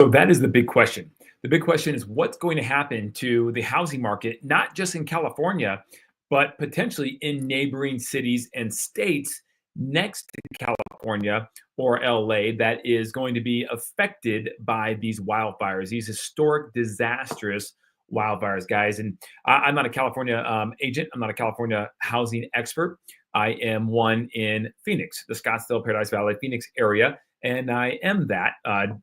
So that is the big question. The big question is what's going to happen to the housing market, not just in California, but potentially in neighboring cities and states next to California or LA that is going to be affected by these wildfires, these historic, disastrous wildfires, guys. And I'm not a California agent, I'm not a California housing expert. I am one in Phoenix, the Scottsdale, Paradise Valley, Phoenix area, and I am that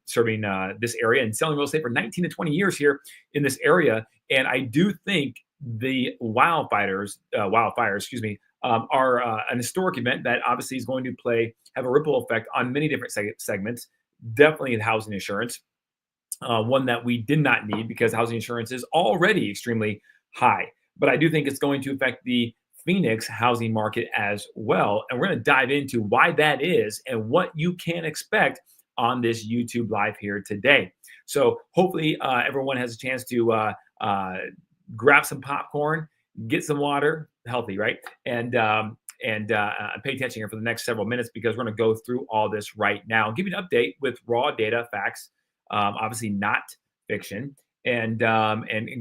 serving this area and selling real estate for 19 to 20 years here in this area. And I do think the wildfires, excuse me, are an historic event that obviously is going to have a ripple effect on many different segments. Definitely in housing insurance, one that we did not need because housing insurance is already extremely high. But I do think it's going to affect the Phoenix housing market as well. And we're going to dive into why that is and what you can expect on this YouTube live here today. So hopefully everyone has a chance to grab some popcorn, get some water, healthy, right? And pay attention here for the next several minutes because we're going to go through all this right now. I'll give you an update with raw data, facts, obviously not fiction, and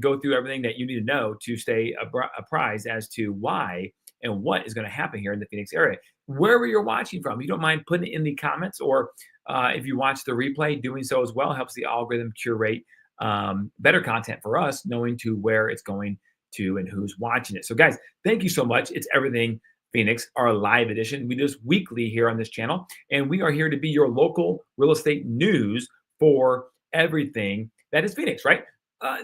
go through everything that you need to know to stay apprised as to why and what is going to happen here in the Phoenix area. Wherever you're watching from, you don't mind putting it in the comments, or if you watch the replay, doing so as well helps the algorithm curate better content for us, knowing to where it's going to and who's watching it. So guys, thank you so much. It's Everything Phoenix, our live edition. We do this weekly here on this channel, and we are here to be your local real estate news for everything that is Phoenix, right?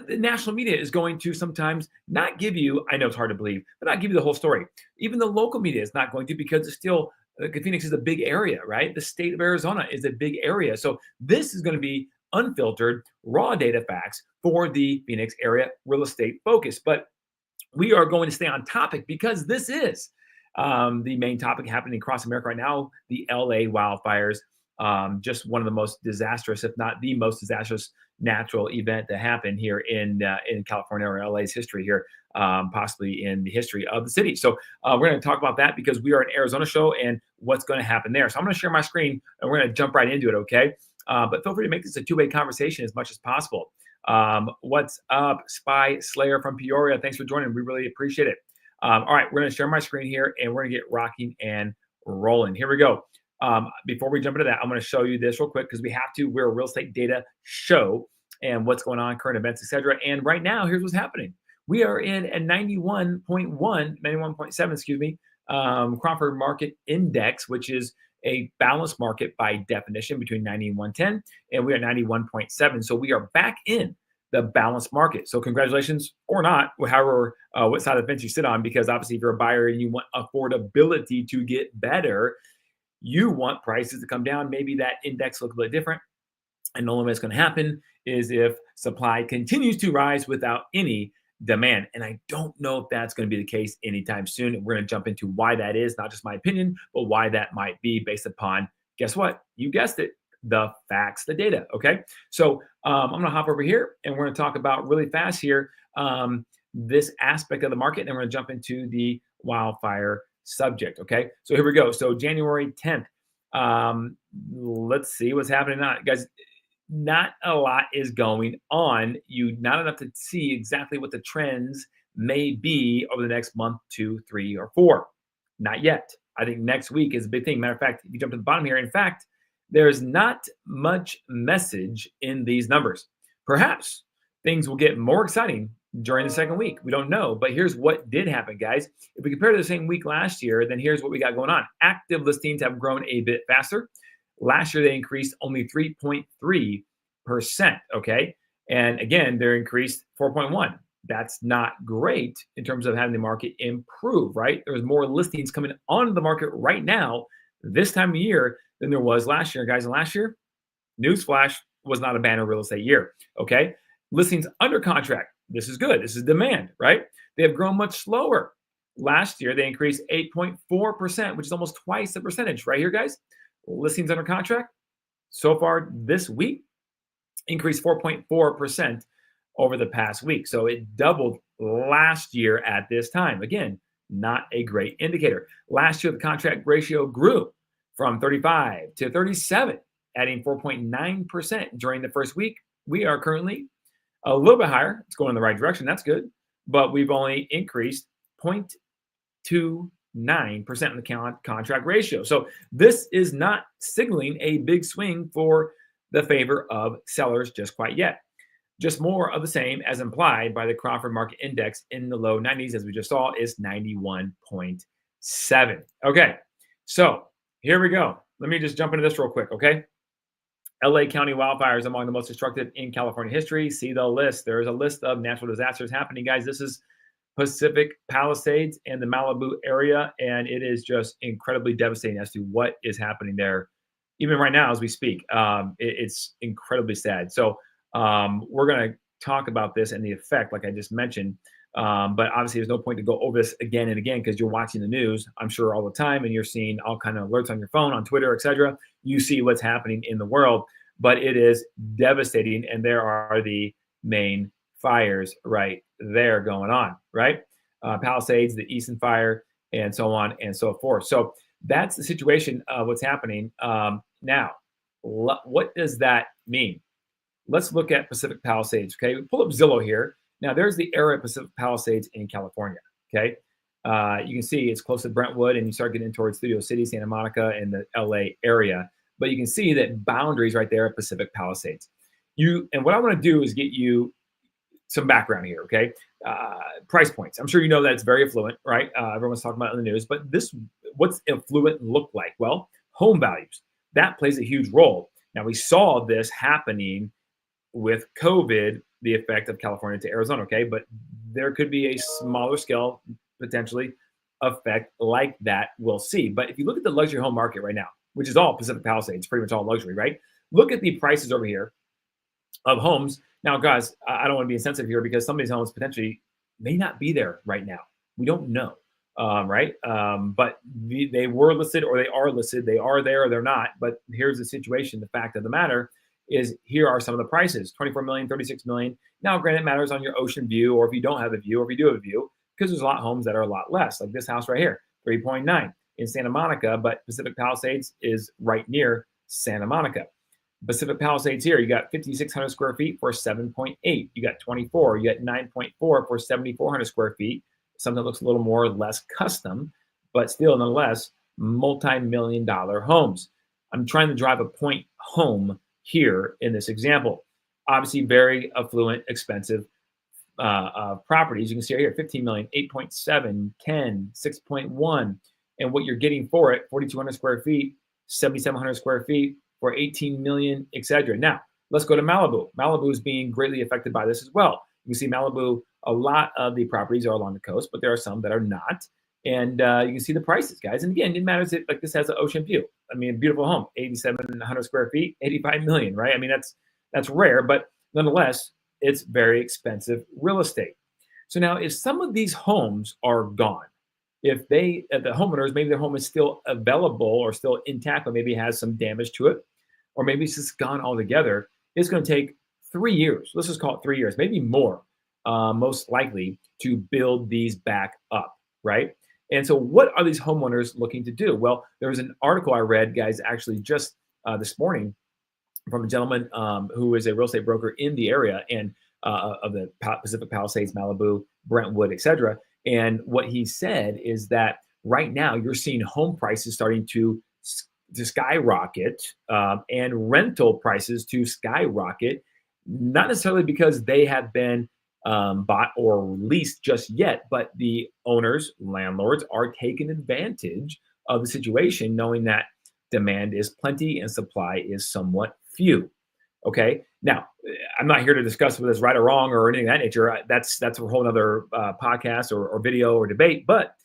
The national media is going to sometimes not give you, I know it's hard to believe, but not give you the whole story. Even the local media is not going to, because it's still, Phoenix is a big area, right? The state of Arizona is a big area. So this is going to be unfiltered, raw data facts for the Phoenix area real estate focus. But we are going to stay on topic because this is the main topic happening across America right now, the LA wildfires. Just one of the most disastrous, if not the most disastrous natural event to happen here in California or LA's history here, possibly in the history of the city. So we're going to talk about that because we are an Arizona show and what's going to happen there. So I'm going to share my screen and we're going to jump right into it, okay? But feel free to make this a two-way conversation as much as possible. What's up, Spy Slayer from Peoria? Thanks for joining. We really appreciate it. All right, we're going to share my screen here and we're going to get rocking and rolling. Here we go. Before we jump into that, I'm going to show you this real quick because we have to. We're a real estate data show and what's going on, current events, etc. And right now, here's what's happening. We are in a 91.7, excuse me, Crawford Market Index, which is a balanced market by definition between 90 and 110, and we are 91.7. So we are back in the balanced market. So congratulations, or not, however, what side of the fence you sit on, because obviously if you're a buyer and you want affordability to get better, you want prices to come down. Maybe that index look a bit different. And the only way it's going to happen is if supply continues to rise without any demand. And I don't know if that's going to be the case anytime soon. And we're going to jump into why that is, not just my opinion, but why that might be based upon, guess what? You guessed it, the facts, the data. Okay. So I'm going to hop over here and we're going to talk about really fast here this aspect of the market. And then we're going to jump into the wildfire subject. Okay. So here we go. So January 10th. Let's see what's happening now, guys. Not a lot is going on. Not enough to see exactly what the trends may be over the next month, 2, 3, or 4. Not yet. I think next week is a big thing. Matter of fact, if you jump to the bottom here, in fact, there's not much message in these numbers. Perhaps things will get more exciting during the second week. We don't know, but here's what did happen, guys. If we compare to the same week last year, then here's what we got going on. Active listings have grown a bit faster. Last year, they increased only 3.3%, okay? And again, they're increased 4.1. That's not great in terms of having the market improve, right? There's more listings coming onto the market right now this time of year than there was last year, guys. And last year, newsflash, was not a banner real estate year, okay? Listings under contract. This is good. This is demand, right? They have grown much slower. Last year, they increased 8.4%, which is almost twice the percentage right here, guys. Listings under contract so far this week increased 4.4% over the past week. So it doubled last year at this time. Again, not a great indicator. Last year, the contract ratio grew from 35 to 37. adding 4.9% during the first week. We are currently a little bit higher. It's going in the right direction. That's good. But we've only increased 0.29% in the contract ratio. So this is not signaling a big swing for the favor of sellers just quite yet. Just more of the same as implied by the Crawford Market Index in the low 90s, as we just saw, is 91.7. Okay, so here we go. Let me just jump into this real quick, okay? LA County wildfires among the most destructive in California history. See the list. There is a list of natural disasters happening, guys. This is Pacific Palisades and the Malibu area, and it is just incredibly devastating as to what is happening there, even right now as we speak. It's incredibly sad. So we're going to talk about this and the effect, like I just mentioned. But obviously, there's no point to go over this again and again because you're watching the news, I'm sure, all the time, and you're seeing all kind of alerts on your phone, on Twitter, etc. You see what's happening in the world, but it is devastating, and there are the main fires right there going on, right? Palisades, the Easton fire, and so on and so forth. So that's the situation of what's happening. Now, what does that mean? Let's look at Pacific Palisades, okay? We pull up Zillow here. Now, there's the area of Pacific Palisades in California, okay? You can see it's close to Brentwood, and you start getting towards Studio City, Santa Monica, and the LA area. But you can see that boundaries right there at Pacific Palisades. And what I want to do is get you some background here, okay? Price points. I'm sure you know that it's very affluent, right? Everyone's talking about it in the news. But what's affluent look like? Well, home values. That plays a huge role. Now, we saw this happening with COVID, the effect of California to Arizona, okay? But there could be a smaller scale, potentially, effect like that we'll see. But if you look at the luxury home market right now, which is all Pacific Palisades, pretty much all luxury, right? Look at the prices over here of homes. Now, guys, I don't want to be insensitive here because some of these homes potentially may not be there right now. We don't know, right? But they were listed or they are listed. They are there or they're not. But here's the situation. The fact of the matter is here are some of the prices, 24 million, 36 million. Now, granted, it matters on your ocean view or if you don't have a view or if you do have a view, because there's a lot of homes that are a lot less, like this house right here, 3.9 in Santa Monica, but Pacific Palisades is right near Santa Monica. Pacific Palisades here, you got 5,600 square feet for 7.8. You got 24, you got 9.4 for 7,400 square feet. Something that looks a little more or less custom, but still nonetheless, multi-million-dollar homes. I'm trying to drive a point home here in this example. Obviously, very affluent, expensive properties. You can see right here, 15 million, 8.7, 10, 6.1. And what you're getting for it, 4,200 square feet, 7,700 square feet for 18 million, etc. Now, let's go to Malibu. Malibu is being greatly affected by this as well. You can see Malibu, a lot of the properties are along the coast, but there are some that are not. And you can see the prices, guys. And again, it matters if like this has an ocean view. I mean, a beautiful home, 8,700 square feet, 85 million, right? I mean, that's rare, but nonetheless, it's very expensive real estate. So now if some of these homes are gone, if the homeowners, maybe their home is still available or still intact, but maybe has some damage to it, or maybe it's just gone altogether, it's going to take 3 years. Let's just call it 3 years, maybe more, most likely, to build these back up, right? And so what are these homeowners looking to do? Well, there was an article I read, guys, actually just this morning from a gentleman who is a real estate broker in the area and of the Pacific Palisades, Malibu, Brentwood, etc. And what he said is that right now you're seeing home prices starting to skyrocket and rental prices to skyrocket, not necessarily because they have been bought or leased just yet, but the owners, landlords are taking advantage of the situation, knowing that demand is plenty and supply is somewhat few. Okay. Now, I'm not here to discuss whether it's right or wrong or anything of that nature. That's a whole other podcast or video or debate. But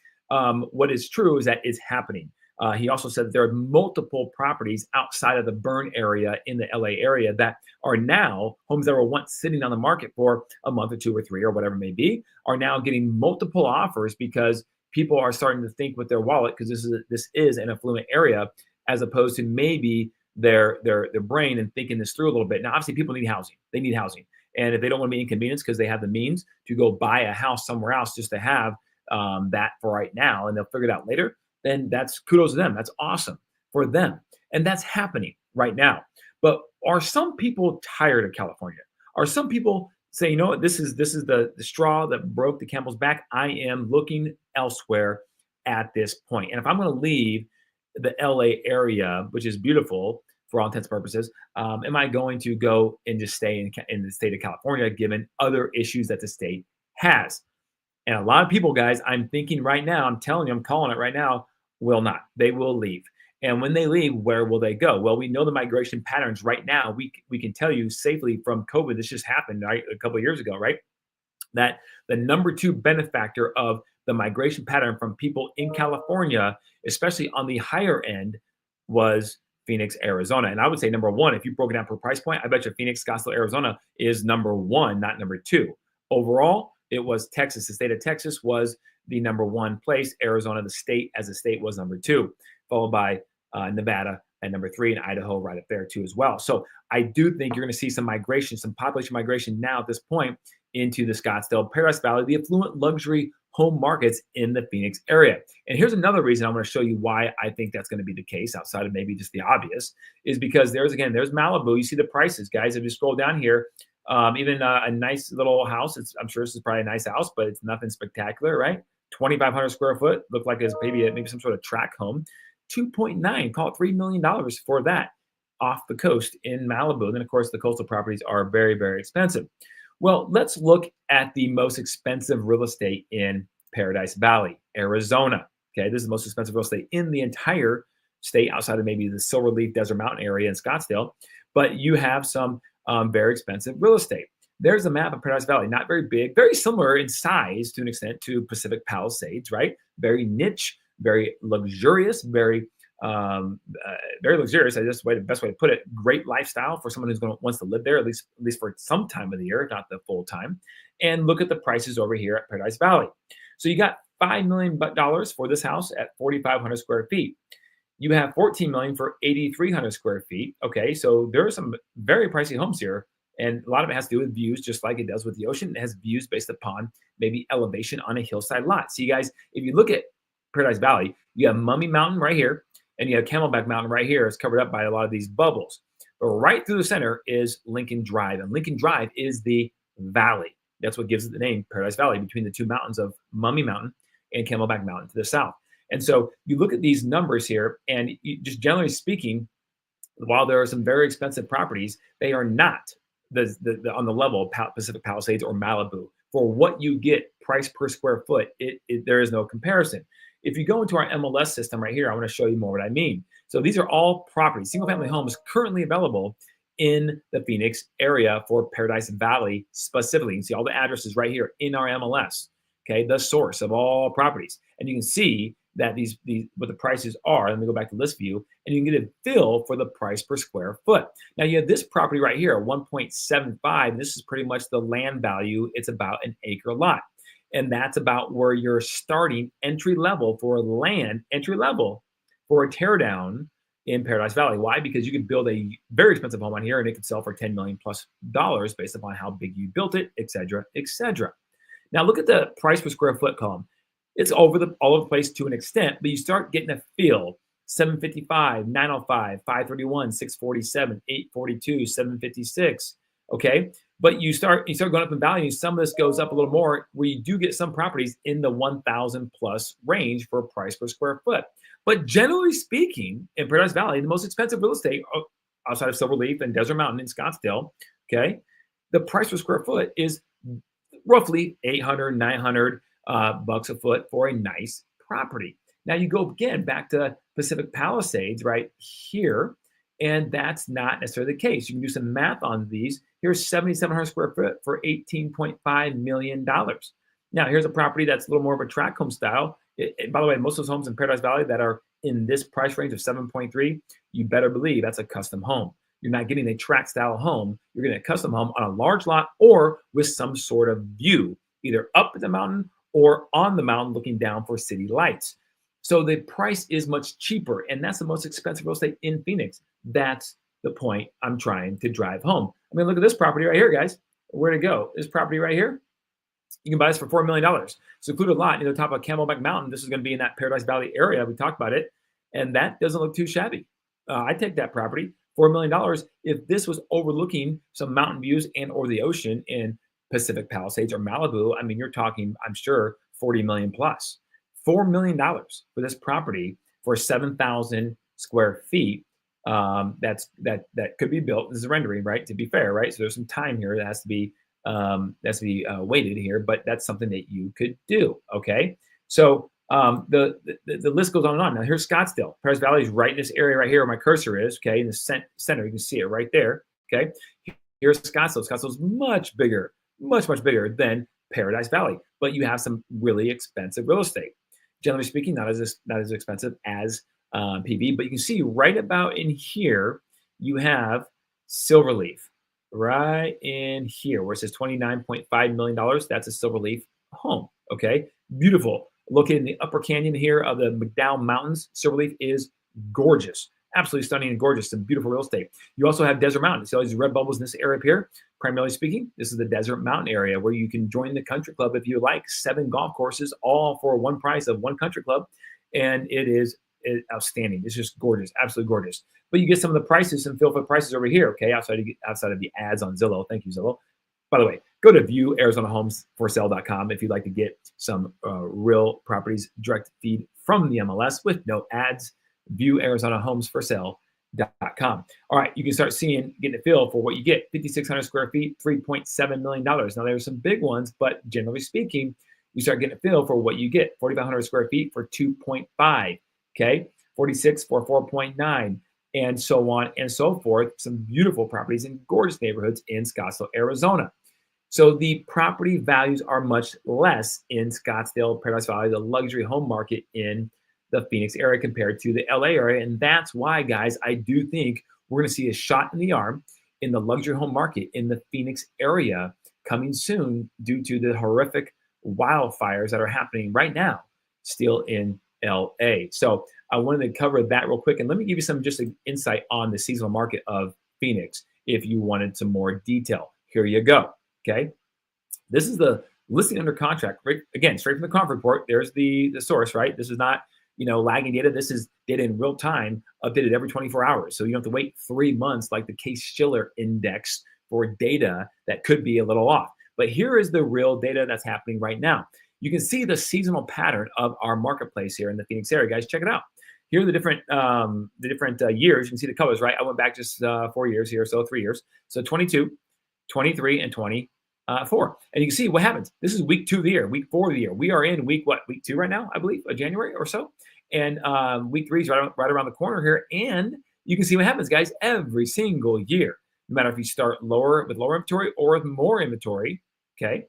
what is true is that it's happening. He also said that there are multiple properties outside of the burn area in the LA area that are now homes that were once sitting on the market for a month or 2 or 3 or whatever it may be, are now getting multiple offers because people are starting to think with their wallet, because this is an affluent area, as opposed to maybe their brain and thinking this through a little bit. Now, obviously, people need housing. They need housing. And if they don't want to be inconvenienced because they have the means to go buy a house somewhere else just to have that for right now, and they'll figure it out later, then that's kudos to them. That's awesome for them. And that's happening right now. But are some people tired of California? Are some people saying, you know what, this is the straw that broke the camel's back? I am looking elsewhere at this point. And if I'm going to leave the LA area, which is beautiful for all intents and purposes, am I going to go and just stay in the state of California, given other issues that the state has? And a lot of people, guys, I'm thinking right now, I'm telling you, I'm calling it right now, will not. They will leave. And when they leave, where will they go? Well, we know the migration patterns right now. We can tell you safely from COVID, this just happened, right, a couple of years ago, right? That the number two benefactor of the migration pattern from people in California, especially on the higher end, was Phoenix, Arizona. And I would say number one, if you broke it down per price point, I bet you Phoenix, Scottsdale, Arizona is number one, not number two. Overall, it was Texas. The state of Texas was the number one place. Arizona, the state as a state, was number two, followed by Nevada at number three, and Idaho right up there too as well. So I do think you're going to see some migration, some population migration now at this point into the Scottsdale, Paradise Valley, the affluent luxury home markets in the Phoenix area. And here's another reason I want to show you why I think that's going to be the case, outside of maybe just the obvious, is because there's Malibu. You see the prices, guys. If you scroll down here, even a nice little house. I'm sure this is probably a nice house, but it's nothing spectacular, right? 2,500 square foot. Looked like it's maybe some sort of track home. 2.9, call it $3 million for that off the coast in Malibu. Then, of course, the coastal properties are very, very expensive. Well, let's look at the most expensive real estate in Paradise Valley, Arizona. Okay, this is the most expensive real estate in the entire state, outside of maybe the Silverleaf Desert Mountain area in Scottsdale. But you have some very expensive real estate. There's a map of Paradise Valley, not very big, very similar in size to an extent to Pacific Palisades, right? Very niche, very luxurious, very luxurious. That's the best way to put it. Great lifestyle for someone wants to live there, at least for some time of the year, not the full time. And look at the prices over here at Paradise Valley. So you got $5 million for this house at 4,500 square feet. You have $14 million for 8,300 square feet. Okay, so there are some very pricey homes here, and a lot of it has to do with views, just like it does with the ocean. It has views based upon maybe elevation on a hillside lot. So you guys, if you look at Paradise Valley, you have Mummy Mountain right here, and you have Camelback Mountain right here. It's covered up by a lot of these bubbles. But right through the center is Lincoln Drive, and Lincoln Drive is the valley. That's what gives it the name Paradise Valley, between the two mountains of Mummy Mountain and Camelback Mountain to the south. And so you look at these numbers here, and just generally speaking, while there are some very expensive properties, they are not on the level of Pacific Palisades or Malibu. For what you get, price per square foot, there is no comparison. If you go into our MLS system right here, I want to show you more what I mean. So these are all properties, single-family homes currently available in the Phoenix area for Paradise Valley specifically. You can see all the addresses right here in our MLS, okay, the source of all properties. And you can see that these what the prices are. Let me go back to list view, and you can get a feel for the price per square foot. Now you have this property right here, 1.75. This is pretty much the land value. It's about an acre lot. And that's about where you're starting entry level for land, entry level for a teardown in Paradise Valley. Why? Because you can build a very expensive home on here, and it can sell for $10 million plus based upon how big you built it, et cetera, et cetera. Now look at the price per square foot column. It's all over the place to an extent, but you start getting a feel. 755, 905, 531, 647, 842, 756. Okay, but you start going up in value. Some of this goes up a little more, where you do get some properties in the 1,000 plus range for price per square foot. But generally speaking, in Paradise Valley, the most expensive real estate outside of Silverleaf and Desert Mountain in Scottsdale, okay, the price per square foot is roughly 800, 900 bucks a foot for a nice property. Now you go again back to Pacific Palisades right here, and that's not necessarily the case. You can do some math on these. Here's 7,700 square foot for $18.5 million. Now here's a property that's a little more of a tract home style. By the way, most of those homes in Paradise Valley that are in this price range of 7.3, you better believe that's a custom home. You're not getting a tract style home. You're getting a custom home on a large lot or with some sort of view, either up the mountain or on the mountain looking down for city lights. So the price is much cheaper, and that's the most expensive real estate in Phoenix. That's the point I'm trying to drive home. I mean, look at this property right here, guys. Where'd it go? This property right here, you can buy this for $4 million. Secluded lot near the top of Camelback Mountain. This is going to be in that Paradise Valley area. We talked about it, and that doesn't look too shabby. I take that property, $4 million if this was overlooking some mountain views and or the ocean in Pacific Palisades or Malibu. I mean, you're talking, I'm sure, 40 million plus. $4 million for this property for 7,000 square feet. That could be built. This is a rendering, right? To be fair, right? So there's some time here that has to be weighted here, but that's something that you could do. Okay, so the list goes on and on. Now here's Scottsdale. Paradise Valley is right in this area right here where my cursor is. Okay, in the center, you can see it right there. Okay, here's Scottsdale. Scottsdale is much bigger, much bigger than Paradise Valley, but you have some really expensive real estate. Generally speaking, not as expensive as PV, but you can see right about in here, you have Silverleaf right in here where it says $29.5 million. That's a Silverleaf home. Okay, beautiful. Located in the upper canyon here of the McDowell Mountains. Silverleaf is gorgeous, absolutely stunning and gorgeous. Some beautiful real estate. You also have Desert Mountain. See all these red bubbles in this area up here? Primarily speaking, this is the Desert Mountain area where you can join the country club if you like. 7 golf courses, all for one price of one country club. And it is outstanding. It's just gorgeous, absolutely gorgeous. But you get some of the prices, some feel for the prices over here, okay, outside of the ads on Zillow. Thank you, Zillow. By the way, go to viewarizonahomesforsale.com if you'd like to get some real properties direct feed from the MLS with no ads. Viewarizonahomesforsale.com. All right, you can start getting a feel for what you get. 5,600 square feet, $3.7 million. Now, there's some big ones, but generally speaking, you start getting a feel for what you get. 4,500 square feet for 2.5, okay? 46 for 4.9, and so on and so forth. Some beautiful properties in gorgeous neighborhoods in Scottsdale, Arizona. So the property values are much less in Scottsdale, Paradise Valley, the luxury home market in the Phoenix area compared to the LA area. And that's why, guys, I do think we're going to see a shot in the arm in the luxury home market in the Phoenix area coming soon due to the horrific wildfires that are happening right now still in LA. So I wanted to cover that real quick. And let me give you some just an insight on the seasonal market of Phoenix if you wanted some more detail. Here you go. Okay. This is the listing under contract. Right? Again, straight from the conference report. There's the source, right? This is not, lagging data. This is data in real time, updated every 24 hours. So you don't have to wait 3 months like the Case-Shiller index for data that could be a little off. But here is the real data that's happening right now. You can see the seasonal pattern of our marketplace here in the Phoenix area, guys. Check it out. Here are the different years. You can see the colors, right? I went back just 4 years here, so 3 years. So 22, 23, and 24. And you can see what happens. This is week 2 of the year, week 4 of the year. We are in week 2 right now, I believe, January or so. And week 3 is right around the corner here. And you can see what happens, guys, every single year. No matter if you start with lower inventory or with more inventory, okay,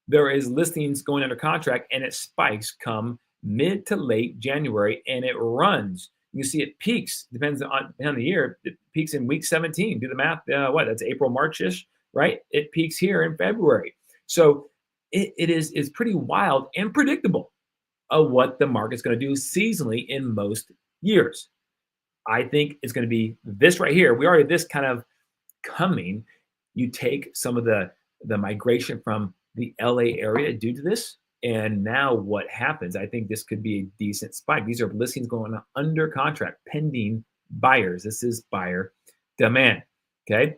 there is listings going under contract and it spikes come mid to late January and it runs. You can see it peaks, depends on the year. It peaks in week 17. Do the math. That's April, March-ish, right? It peaks here in February. So it is pretty wild and predictable of what the market's going to do seasonally in most years. I think it's going to be this right here. We already this kind of coming. You take some of the migration from the LA area due to this, and now what happens? I think this could be a decent spike. These are listings going under contract, pending buyers. This is buyer demand. Okay.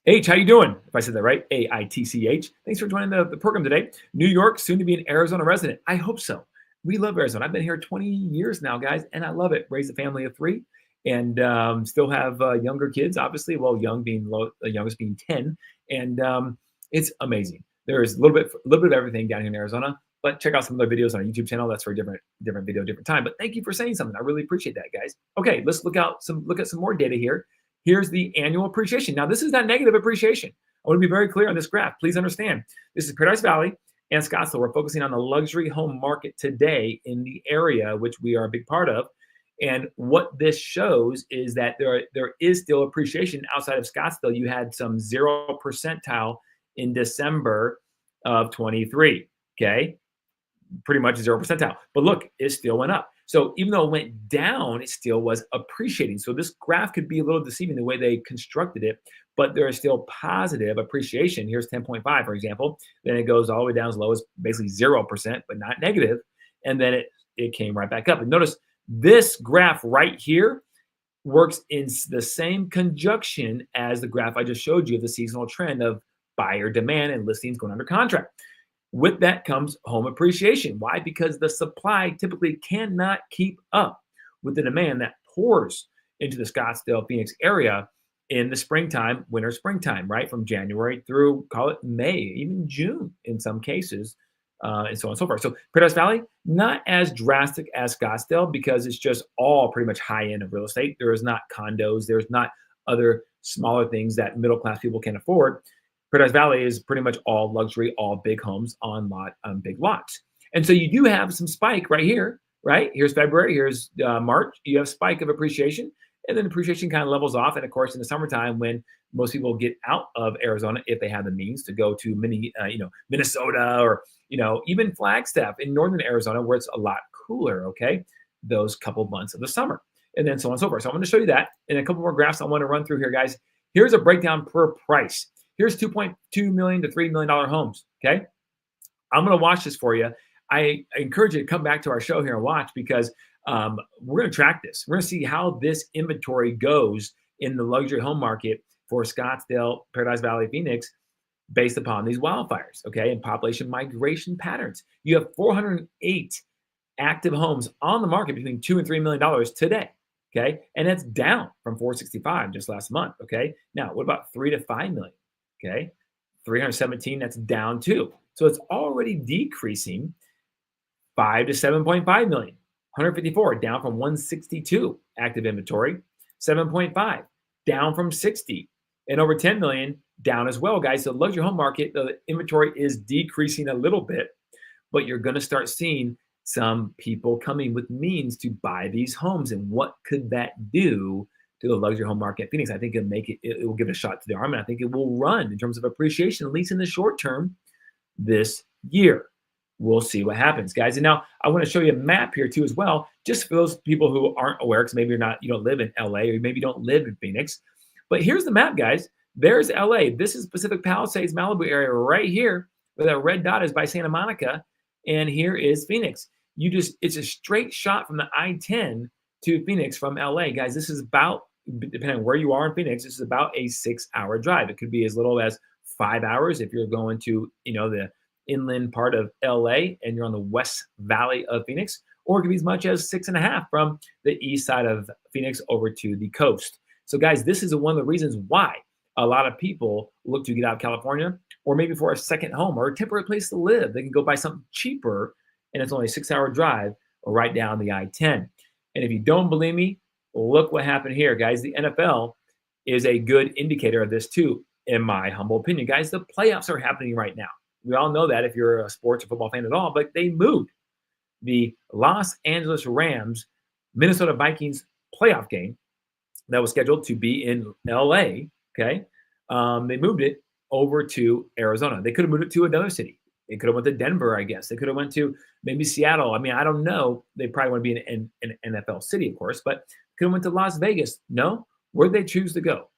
H, how you doing? If I said that right, AITCH. Thanks for joining the program today. New York, soon to be an Arizona resident. I hope so. We love Arizona. I've been here 20 years now, guys, and I love it. Raised a family of 3 and still have younger kids, obviously. Well, the youngest being 10. And it's amazing. There's a little bit of everything down here in Arizona, but check out some other videos on our YouTube channel. That's for a different video, different time. But thank you for saying something. I really appreciate that, guys. Okay, let's look at some more data here. Here's the annual appreciation. Now, this is not negative appreciation. I want to be very clear on this graph. Please understand, this is Paradise Valley and Scottsdale. We're focusing on the luxury home market today in the area, which we are a big part of. And what this shows is that there is still appreciation outside of Scottsdale. You had some 0 percentile in December of 23, okay? Pretty much 0 percentile. But look, it still went up. So even though it went down, it still was appreciating. So this graph could be a little deceiving the way they constructed it, but there is still positive appreciation. Here's 10.5, for example. Then it goes all the way down as low as basically 0%, but not negative. And then it came right back up. And notice this graph right here works in the same conjunction as the graph I just showed you of the seasonal trend of buyer demand and listings going under contract. With that comes home appreciation. Why? Because the supply typically cannot keep up with the demand that pours into the Scottsdale, Phoenix area in the springtime, winter, springtime, right? From January through, call it May, even June in some cases, and so on and so forth. So Paradise Valley, not as drastic as Scottsdale because it's just all pretty much high end of real estate. There is not condos, there's not other smaller things that middle class people can afford. Paradise Valley is pretty much all luxury, all big homes on big lots. And so you do have some spike right here, right? Here's February, here's March. You have spike of appreciation, and then appreciation kind of levels off. And of course, in the summertime, when most people get out of Arizona, if they have the means to go to Minnesota or even Flagstaff in northern Arizona, where it's a lot cooler. Okay, those couple months of the summer, and then so on and so forth. So I'm going to show you that in a couple more graphs I want to run through here, guys. Here's a breakdown per price. Here's $2.2 million to $3 million homes. Okay, I'm going to watch this for you. I encourage you to come back to our show here and watch because we're going to track this. We're going to see how this inventory goes in the luxury home market for Scottsdale, Paradise Valley, Phoenix, based upon these wildfires, okay, and population migration patterns. You have 408 active homes on the market between $2 and $3 million today, okay, and that's down from 465 just last month, okay. Now, what about 3 to 5 million, okay, 317, that's down too. So it's already decreasing. 5 to 7.5 million, 154, down from 162 active inventory, 7.5, down from 60, and over 10 million, down as well, guys. So the luxury home market, the inventory is decreasing a little bit, but you're going to start seeing some people coming with means to buy these homes. And what could that do to the luxury home market in Phoenix? I think it will give it a shot to the arm, and I think it will run in terms of appreciation, at least in the short term this year. We'll see what happens, guys. And now I want to show you a map here too as well, just for those people who aren't aware, because maybe you don't live in LA or maybe you don't live in Phoenix. But here's the map, guys. There's LA. This is Pacific Palisades, Malibu area right here, where that red dot is by Santa Monica. And here is Phoenix. It's a straight shot from the I-10 to Phoenix from LA. Guys, this is about, depending on where you are in Phoenix, this is about a 6-hour drive. It could be as little as 5 hours if you're going to, the inland part of LA and you're on the west valley of Phoenix, or it could be as much as 6.5 from the east side of Phoenix over to the coast. So guys, this is one of the reasons why a lot of people look to get out of California, or maybe for a second home or a temporary place to live. They can go buy something cheaper, and it's only a 6-hour drive right down the I-10. And if you don't believe me, look what happened here, guys. The NFL is a good indicator of this too, in my humble opinion. Guys, the playoffs are happening right now. We all know that if you're a sports or football fan at all, but they moved the Los Angeles Rams Minnesota Vikings playoff game that was scheduled to be in LA. Okay. They moved it over to Arizona. They could have moved it to another city. They could have went to Denver, I guess. They could have went to maybe Seattle. I mean, I don't know. They probably want to be in an NFL city, of course, but could have went to Las Vegas. No, where'd they choose to go?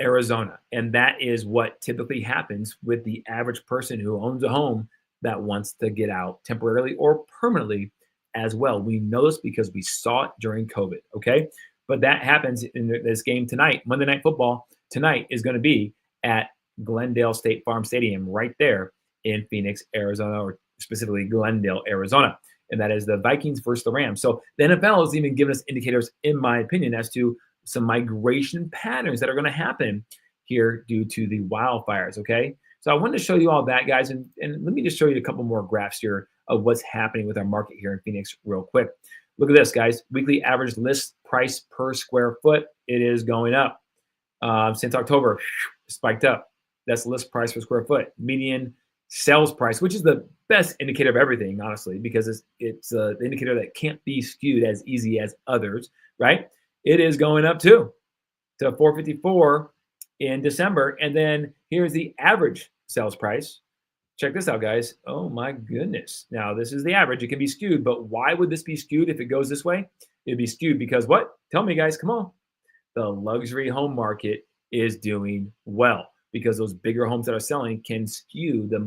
Arizona. And that is what typically happens with the average person who owns a home that wants to get out temporarily or permanently as well. We know this because we saw it during COVID, okay? But that happens in this game tonight. Monday Night Football tonight is going to be at Glendale State Farm Stadium right there in Phoenix, Arizona, or specifically Glendale, Arizona. And that is the Vikings versus the Rams. So the NFL has even given us indicators, in my opinion, as to some migration patterns that are going to happen here due to the wildfires, okay? So I wanted to show you all that, guys, and let me just show you a couple more graphs here of what's happening with our market here in Phoenix real quick. Look at this, guys. Weekly average list price per square foot, it is going up. Since October, spiked up. That's list price per square foot. Median sales price, which is the best indicator of everything, honestly, because it's the indicator that can't be skewed as easy as others, right? It is going up too to 454 in December. And then here's the average sales price. Check this out, guys. Oh my goodness. Now this is the average. It can be skewed, but why would this be skewed if it goes this way? It'd be skewed because what? Tell me, guys, come on. The luxury home market is doing well because those bigger homes that are selling can skew the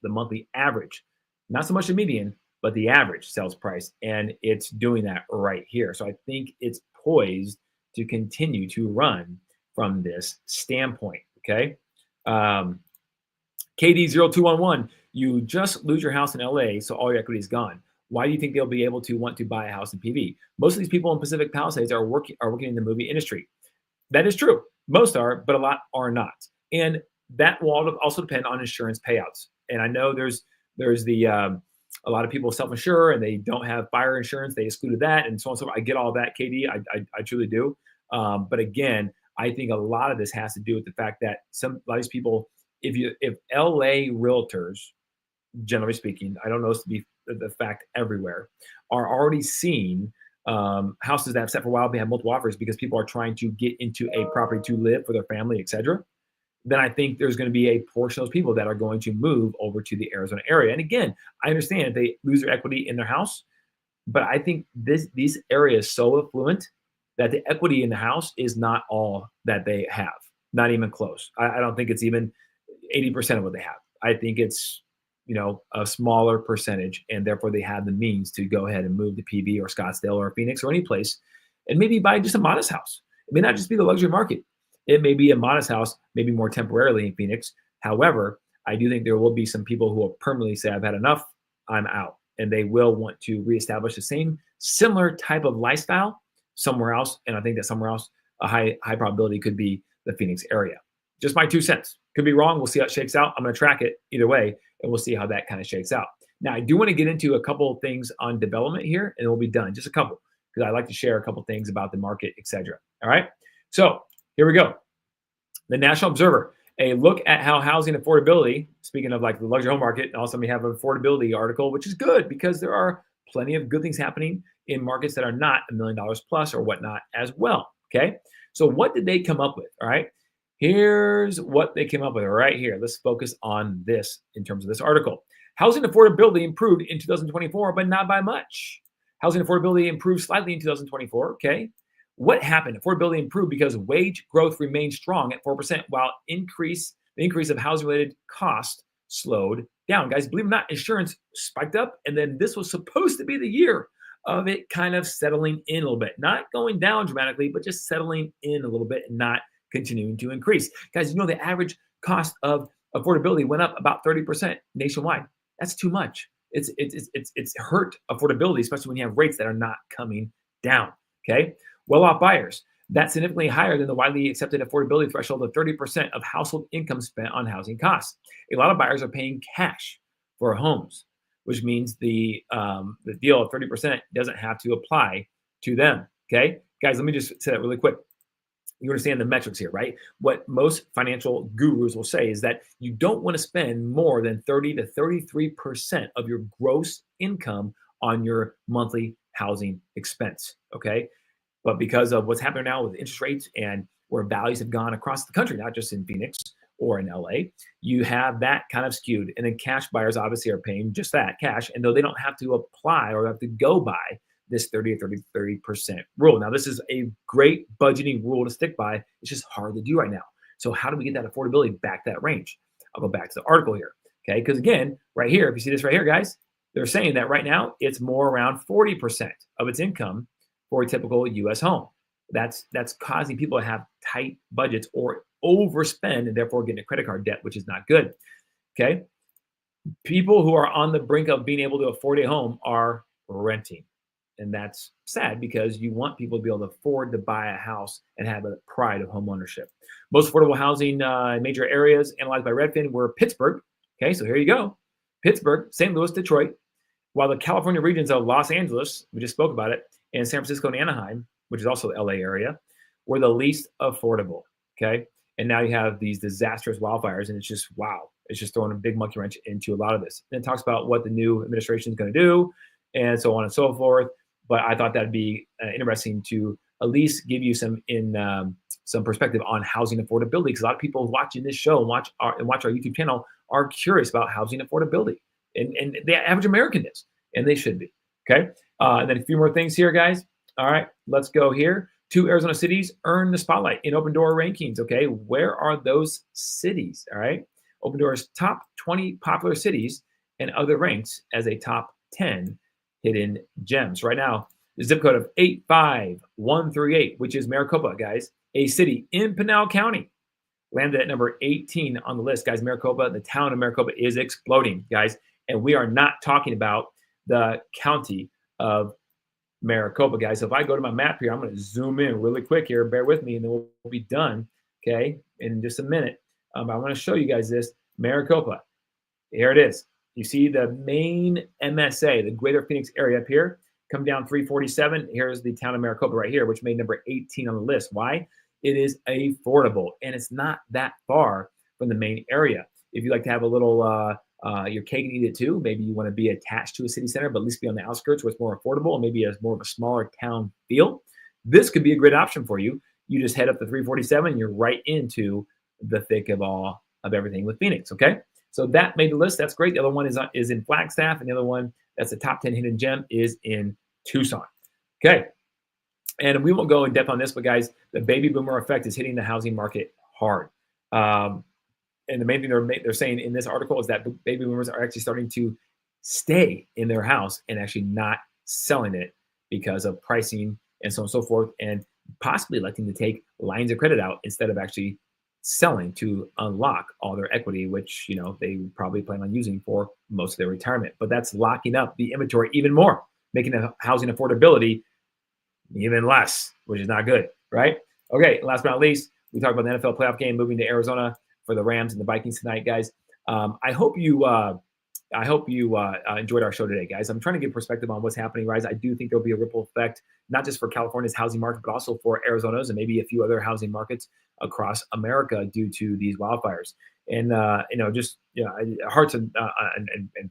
monthly average. Not so much the median, but the average sales price. And it's doing that right here. So I think it's poised to continue to run from this standpoint. Okay. Um, KD0211, you just lose your house in LA, so all your equity is gone. Why do you think they'll be able to want to buy a house in PV? Most of these people in Pacific Palisades are working in the movie industry. That is true. Most are, but a lot are not. And that will also depend on insurance payouts. And I know there's the a lot of people self-insure and they don't have fire insurance. They excluded that and so on and so forth. I get all that, KD. I truly do. But again, I think a lot of this has to do with the fact that a lot of these people, if LA realtors, generally speaking, I don't know this to be the fact everywhere, are already seeing houses that have set for a while, they have multiple offers because people are trying to get into a property to live for their family, etc., then I think there's going to be a portion of those people that are going to move over to the Arizona area. And again, I understand if they lose their equity in their house, but I think these areas are so affluent that the equity in the house is not all that they have, not even close. I don't think it's even 80% of what they have. I think it's a smaller percentage, and therefore they have the means to go ahead and move to PV or Scottsdale or Phoenix or any place and maybe buy just a modest house. It may not just be the luxury market. It may be a modest house, maybe more temporarily in Phoenix. However, I do think there will be some people who will permanently say, I've had enough, I'm out. And they will want to reestablish the same similar type of lifestyle somewhere else. And I think that somewhere else, a high probability could be the Phoenix area. Just my 2 cents. Could be wrong. We'll see how it shakes out. I'm going to track it either way, and we'll see how that kind of shakes out. Now, I do want to get into a couple of things on development here, and we'll be done. Just a couple, because I like to share a couple of things about the market, etc. All right. So here we go. The National Observer, a look at how housing affordability, speaking of like the luxury home market, and also we have an affordability article, which is good because there are plenty of good things happening in markets that are not $1 million plus or whatnot as well. Okay. So what did they come up with? All right. Here's what they came up with right here. Let's focus on this in terms of this article. Housing affordability improved in 2024, but not by much. Housing affordability improved slightly in 2024. Okay. What happened? Affordability improved because wage growth remained strong at 4%, while the increase of housing-related costs slowed down. Guys, believe it or not, insurance spiked up, and then this was supposed to be the year of it kind of settling in a little bit. Not going down dramatically, but just settling in a little bit and not continuing to increase. Guys, the average cost of affordability went up about 30% nationwide. That's too much. It's hurt affordability, especially when you have rates that are not coming down. Okay. Well-off buyers, that's significantly higher than the widely accepted affordability threshold of 30% of household income spent on housing costs. A lot of buyers are paying cash for homes, which means the deal of 30% doesn't have to apply to them. Okay, guys, let me just say that really quick. You understand the metrics here, right? What most financial gurus will say is that you don't want to spend more than 30 to 33% of your gross income on your monthly housing expense. Okay. But because of what's happening now with interest rates and where values have gone across the country, not just in Phoenix or in LA, you have that kind of skewed. And then cash buyers obviously are paying just that cash. And though they don't have to apply or have to go by this 30 or 30% rule. Now, this is a great budgeting rule to stick by. It's just hard to do right now. So how do we get that affordability back that range? I'll go back to the article here. Okay, because again, right here, if you see this right here, guys, they're saying that right now it's more around 40% of its income for a typical U.S. home. That's causing people to have tight budgets or overspend and therefore getting a credit card debt, which is not good. Okay, people who are on the brink of being able to afford a home are renting, and that's sad because you want people to be able to afford to buy a house and have a pride of home ownership. Most affordable housing in major areas analyzed by Redfin were Pittsburgh. Okay, so here you go, Pittsburgh, St. Louis, Detroit. While the California regions of Los Angeles, we just spoke about it, and San Francisco and Anaheim, which is also the LA area, were the least affordable. Okay. And now you have these disastrous wildfires, and it's just, wow. It's just throwing a big monkey wrench into a lot of this. And it talks about what the new administration is going to do and so on and so forth. But I thought that'd be interesting to at least give you some perspective on housing affordability, because a lot of people watching this show and watch our YouTube channel are curious about housing affordability. And the average American is, and they should be. Okay. And then a few more things here, guys. All right, let's go here. 2 Arizona cities earn the spotlight in Open Door rankings. Okay, where are those cities? All right, Open Door's top 20 popular cities and other ranks as a top 10 hidden gems. Right now, zip code of 85138, which is Maricopa, guys, a city in Pinal County. Landed at number 18 on the list, guys. Maricopa, the town of Maricopa is exploding, guys. And we are not talking about the county of Maricopa, guys. So if I go to my map here, I'm going to zoom in really quick here. Bear with me, and then we'll be done, okay, in just a minute. I want to show you guys this. Maricopa. Here it is. You see the main MSA, the Greater Phoenix area up here. Come down 347. Here's the town of Maricopa right here, which made number 18 on the list. Why? It is affordable, and it's not that far from the main area. If you like to have a little your cake and eat it too, maybe you want to be attached to a city center, but at least be on the outskirts where it's more affordable and maybe more of a smaller town feel, this could be a great option for you. You just head up to 347, you're right into the thick of everything with Phoenix, okay? So that made the list. That's great. The other one is in Flagstaff, and the other one that's the top 10 hidden gem is in Tucson. Okay. And we won't go in depth on this, but guys, the baby boomer effect is hitting the housing market hard. And the main thing they're saying in this article is that baby boomers are actually starting to stay in their house and actually not selling it because of pricing and so on and so forth, and possibly electing to take lines of credit out instead of actually selling to unlock all their equity, which they probably plan on using for most of their retirement. But that's locking up the inventory even more, making the housing affordability even less, which is not good, right? Okay, last but not least, we talked about the NFL playoff game moving to Arizona for the Rams and the Vikings tonight, guys. I hope you enjoyed our show today, guys. I'm trying to give perspective on what's happening, guys. I do think there'll be a ripple effect, not just for California's housing market, but also for Arizona's and maybe a few other housing markets across America due to these wildfires. And hearts and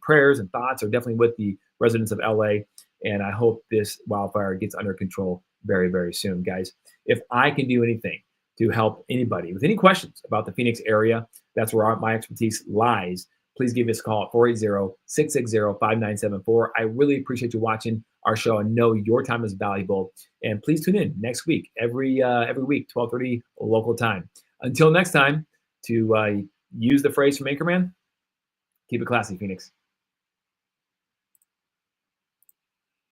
prayers and thoughts are definitely with the residents of LA. And I hope this wildfire gets under control very, very soon, guys. If I can do anything to help anybody with any questions about the Phoenix area, that's where my expertise lies. Please give us a call at 480-660-5974. I really appreciate you watching our show and know your time is valuable. And please tune in next week, every week, 12:30 local time. Until next time, to use the phrase from Anchorman, keep it classy, Phoenix.